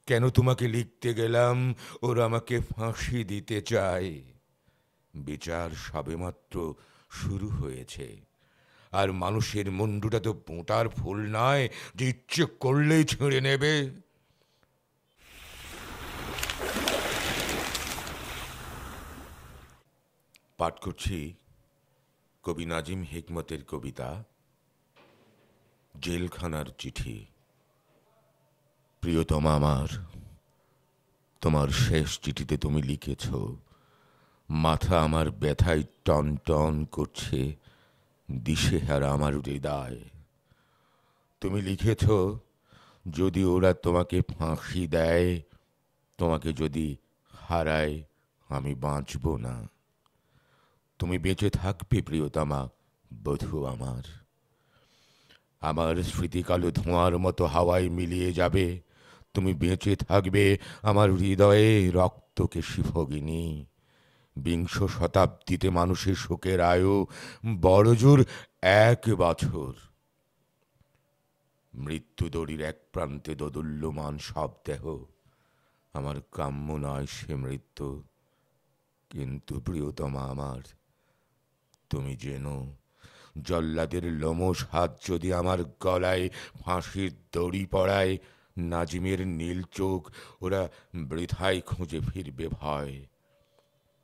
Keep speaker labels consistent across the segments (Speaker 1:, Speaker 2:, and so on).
Speaker 1: কেন তোমাকে লিখতে গেলাম, ওরা আমাকে ফাঁসি দিতে চায়। বিচার সবেমাত্র শুরু হয়েছে। আর মানুষের মুন্ডুটা তো বোঁটার ফুল নয় যে ইচ্ছে করলেই ছিঁড়ে নেবে। পাঠ করছি কবি নাজিম হিকমতের কবিতা জেলখানার চিঠি। প্রিয়তমা আমার, তোমার শেষ চিঠিতে তুমি লিখেছ, মাথা আমার ব্যথায় টন টন করছে, দিশেহারা আমার হৃদয়। তুমি লিখেছ, যদি ওরা তোমাকে ফাঁসি দেয়, তোমাকে যদি হারায়, আমি বাঁচব না। তুমি বেঁচে থাকবে প্রিয়তমা, বধূ আমার। আমার স্মৃতিকালো ধোঁয়ার মতো হাওয়ায় মিলিয়ে যাবে। তুমি বেঁচে থাকবে আমার হৃদয়ে রক্তকেশী ভগিনী। বিংশ শতাব্দীতে মানুষের শোকের আয়ু বড়জোর 1 বছর। মৃত্যুদড়ির এক প্রান্তে দোদুল্যমান সব দেহ। আমার কাম্য নয় সে মৃত্যু, কিন্তু প্রিয়তমা আমার, তুমি জেনো, জল্লাদের লোমশ হাত যদি আমার গলায় ফাঁসির দড়ি পড়ায়, নাজিমের নীল চোখ ওরা বৃথায় খুঁজে ফিরবে ভয়।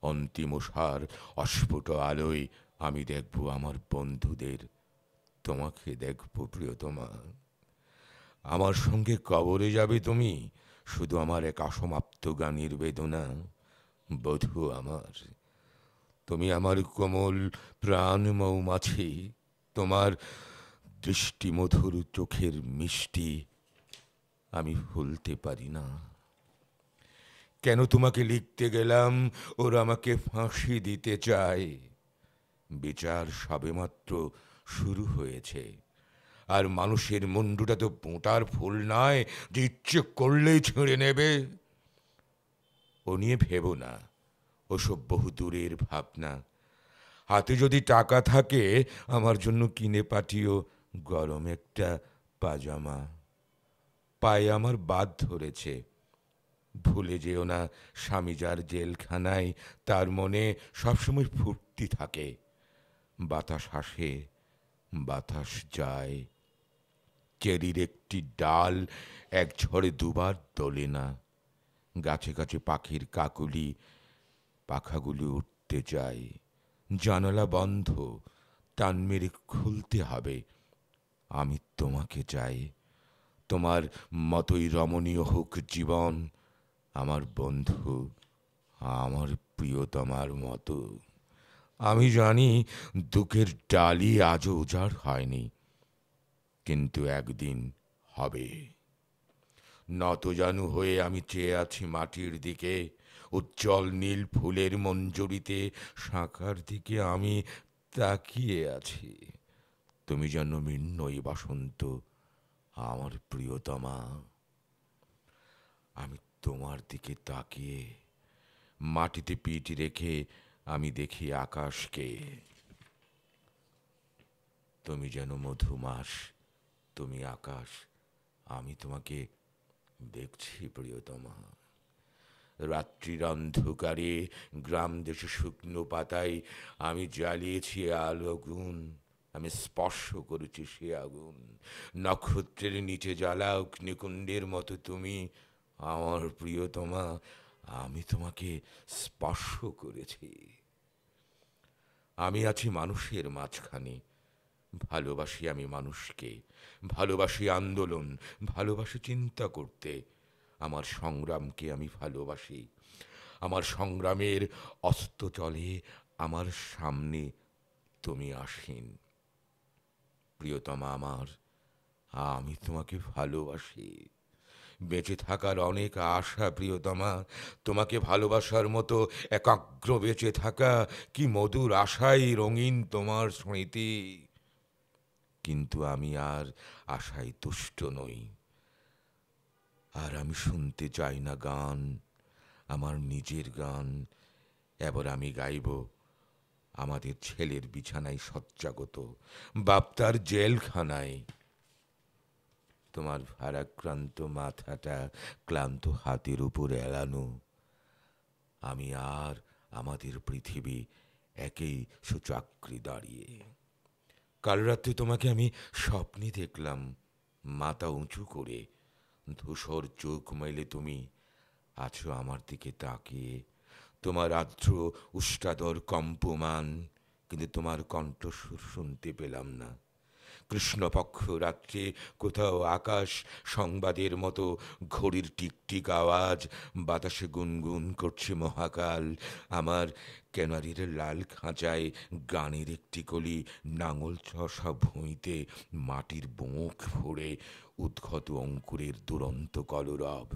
Speaker 1: অন্তিম ওষার অস্ফুট আলোয় আমি দেখব আমার বন্ধুদের, তোমাকে দেখব প্রিয়তমা। আমার সঙ্গে কবরে যাবে তুমি, শুধু আমার এক অসমাপ্ত গানের বেদনা। বধূ আমার, তুমি আমার কোমল প্রাণ মৌমাছি, তোমার দৃষ্টি মধুর চোখের মিষ্টি আমি ভুলতে পারি না। কেন তোমাকে লিখতে গেলাম, ওরা আমাকে ফাঁসি দিতে চায়। বিচার সবেমাত্র শুরু হয়েছে। আর মানুষের মুন্ডুটা তো বোঁটার ফুল নয় যে ইচ্ছে করলেই ছিঁড়ে নেবে। ও নিয়ে ভেবো না, ওসব বহু দূরের ভাবনা। হাতে যদি টাকা থাকে, আমার জন্য কিনে পাঠিও গরম একটা পাজামা। পায়ে আমার বাদ ধরেছে, ভুলে যেও না স্বামী যার জেলখানায়, তার মনে সবসময় ফুর্তি থাকে। বাতাস আসে, বাতাস যায়, চেরির একটি ডাল এক ঝড়ে দুবার দোলে না। গাছে গাছে পাখির কাকুলি, পাখাগুলি উঠতে যায়। জানালা বন্ধ, টান মেরে খুলতে হবে। আমি তোমাকে চাই, তোমার মতোই রমণীয় হোক জীবন, আমার বন্ধু, আমার প্রিয়তমার মতো। আমি জানি দুঃখের ডালি আজও উজাড় হয়নি, কিন্তু একদিন হবে। নতজানু হয়ে আমি চেয়ে আছি মাটির দিকে, উজ্জ্বল নীল ফুলের মঞ্জরিতে শাখার দিকে আমি তাকিয়ে আছি। তুমি যেন মৃন্ময়ী বসন্ত, আমার প্রিয়তমা। আমি তোমার দিকে তাকিয়ে মাটিতে পিঠ রেখে আমি দেখি আকাশকে। তুমি যেন মধুমাস, তুমি আকাশ, আমি তোমাকে দেখছি প্রিয়তমা। রাত্রির অন্ধকারে গ্রাম দেশে শুকনো পাতায় আমি জ্বালিয়েছি আলোগুন। আমি স্পর্শ করেছি সে আগুন। নক্ষত্রের নিচে জ্বালা অগ্নিকুণ্ডের মতো তুমি, আমার প্রিয়তমা। আমি তোমাকে স্পর্শ করেছি। আমি আছি মানুষের মাঝখানে, ভালোবাসি আমি মানুষকে, ভালোবাসি আন্দোলন, ভালোবাসি চিন্তা করতে। আমার সংগ্রামকে আমি ভালোবাসি। আমার সংগ্রামের অস্ত চলে আমার সামনে, তুমি আসীন। প্রিয়তমা আমার, আমি তোমাকে ভালোবাসি। বেঁচে থাকার অনেক আশা প্রিয়তমা, তোমাকে ভালোবাসার মতো একাগ্র বেঁচে থাকা, কি মধুর আশাই রঙিন তোমার স্মৃতি। কিন্তু আমি আর আশায় তুষ্ট নই। আর আমি শুনতে চাই না গান, আমার নিজের গান। এবার আমি গাইব আমাদের ছেলের বিছানায় শয্যাগত, বাপ তার জেলখানায়। তোমার ভারাক্রান্ত মাথাটা ক্লান্ত হাতের উপর এড়ানো। আমি আর আমাদের পৃথিবী একই সুচাকরি দাঁড়িয়ে। কাল রাত্রে তোমাকে আমি স্বপ্নে দেখলাম, মাথা উঁচু করে, ধূসর চোখ মেলে তুমি আছো আমার দিকে তাকিয়ে। তোমার আর্দ্র উষ্টাদর কম্পমান, কিন্তু তোমার কণ্ঠস্বর শুনতে পেলাম না। কৃষ্ণপক্ষ রাত্রে কোথাও আকাশ সংবাদের মতো ঘড়ির টিকটিক আওয়াজ, বাতাসে গুনগুন করছে মহাকাল। আমার ক্যানারির লাল খাঁচায় গানের একটি কলি নাঙল চষা ভুঁইতে মাটির বোঁক ভরে উদ্গত অঙ্কুরের দুরন্ত কলরব।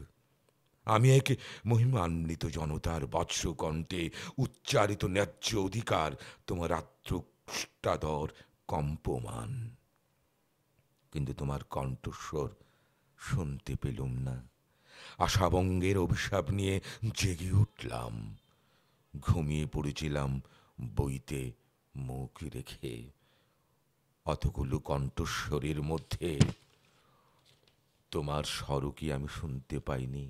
Speaker 1: আমি এক মহিমান্বিত জনতার বজ্রকণ্ঠে উচ্চারিত ন্যায্য অধিকার, তোমার আত্মষ্টাদর কম্পমান। কিন্তু তোমার কণ্ঠস্বর শুনতে পেলুম না। আশাবঙ্গের অভিশাপ নিয়ে জেগে উঠলাম। ঘুমিয়ে পড়েছিলাম বইতে মুখ রেখে। অতগুলো কণ্ঠস্বরের মধ্যে তোমার স্বরও কি আমি শুনতে পাইনি?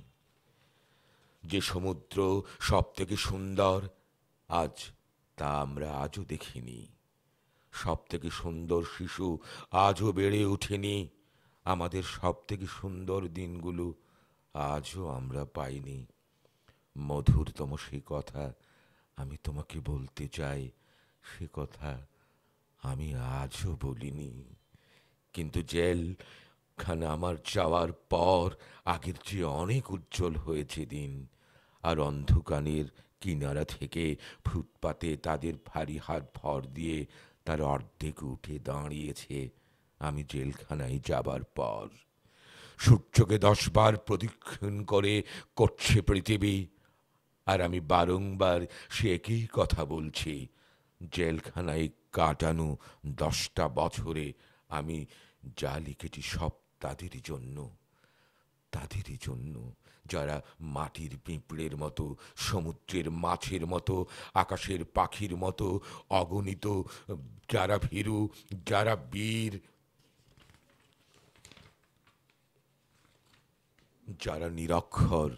Speaker 1: যে সমুদ্র সব থেকে সুন্দর, আজ তা আমরা আজও দেখিনি। সব থেকে সুন্দর শিশু আজও বেড়ে ওঠেনি। আমাদের সব থেকে সুন্দর দিনগুলো আজও আমরা পাইনি। মধুরতম সে কথা আমি তোমাকে বলতে চাই, সে কথা আমি আজও বলিনি। কিন্তু জেলখানা আমার যাওয়ার পর আগের চেয়ে অনেক উজ্জ্বল হয়েছে দিন। আর অন্ধকারের কিনারা থেকে ফুটপাতে তাদের ভারী হাত ভর দিয়ে তার অর্ধেক উঠে দাঁড়িয়েছে আমি জেলখানায় যাবার পর। সূর্যকে 10 বার প্রদক্ষিণ করে করছে পৃথিবী, আর আমি বারংবার সে একই কথা বলছি। জেলখানায় কাটানো 10টা বছরে আমি যা লিখেছি সব তাদেরই জন্য। তাদেরই জন্য যারা মাটির পিঁপড়ের মতো, সমুদ্রের মাছের মতো, আকাশের পাখির মতো অগণিত, যারা ভীরু, যারা বীর, যারা নিরক্ষর,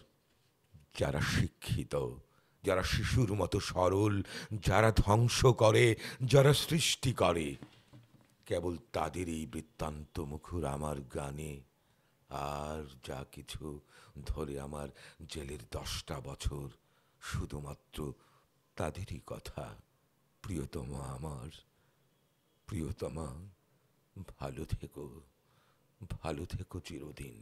Speaker 1: যারা শিক্ষিত, যারা শিশুর মতো সরল, যারা ধ্বংস করে, যারা সৃষ্টি করে, কেবল তাদের এই বৃত্তান্ত মুখর আমার গানে। আর যা কিছু ধরে আমার জেলের 10টা বছর, শুধুমাত্র তাদেরই কথা। প্রিয়তমা আমার, প্রিয়তমা, ভালো থেকো, ভালো থেকো চিরদিন।